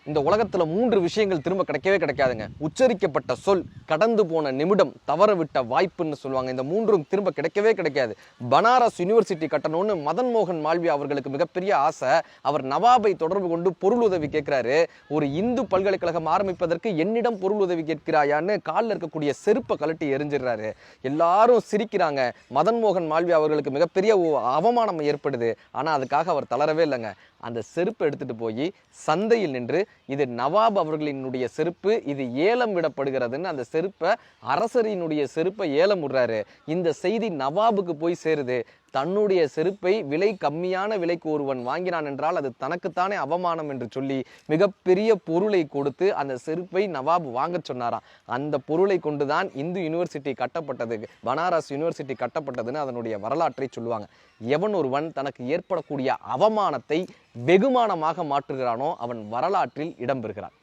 இந்த உலகத்துல 3 விஷயங்கள் திரும்ப கிடைக்கவே கிடைக்காதுங்க. உச்சரிக்கப்பட்ட சொல், கடந்து போன நிமிடம், தவற விட்ட வாய்ப்புன்னு சொல்லுவாங்க. இந்த 3ம் திரும்ப கிடைக்கவே கிடைக்காது. பனாரஸ் யூனிவர்சிட்டி கட்டணும்னு மதன் மோகன் மால்வியா அவர்களுக்கு மிகப்பெரிய ஆசை. அவர் நவாபை தொடர்பு கொண்டு பொருள் உதவி கேட்கிறாரு. ஒரு இந்து பல்கலைக்கழகம் ஆரம்பிப்பதற்கு என்னிடம் பொருள் உதவி கேட்கிறாயான்னு காலில் இருக்கக்கூடிய செருப்பை கழட்டி எரிஞ்சிடுறாரு. எல்லாரும் சிரிக்கிறாங்க. மதன் மோகன் மால்வியா அவர்களுக்கு மிகப்பெரிய அவமானம் ஏற்படுது. ஆனா அதுக்காக அவர் தளரவே இல்லைங்க. அந்த செருப்பை எடுத்துட்டு போய் சந்தையில் நின்று, இது நவாப் அவர்களினுடைய செருப்பு, இது ஏலம் விடப்படுகிறதுன்னு அந்த செருப்பை, அரசரினுடைய செருப்பை ஏலம் விடுறாரு. இந்த செய்தி நவாபுக்கு போய் சேருது. தன்னுடைய செருப்பை விலை கம்மியான விலைக்கு ஒருவன் வாங்கினான் என்றால் அது தனக்குத்தானே அவமானம் என்று சொல்லி மிகப்பெரிய பொருளை கொடுத்து அந்த செருப்பை நவாப் வாங்க சொன்னாராம். அந்த பொருளை கொண்டுதான் இந்து யூனிவர்சிட்டி கட்டப்பட்டது, பனாரஸ் யூனிவர்சிட்டி கட்டப்பட்டதுன்னு அதனுடைய வரலாற்றை சொல்லுவாங்க. எவன் ஒருவன் தனக்கு ஏற்படக்கூடிய அவமானத்தை வெகுமானமாக மாற்றுகிறானோ அவன் வரலாற்றில் இடம்பெறுகிறான்.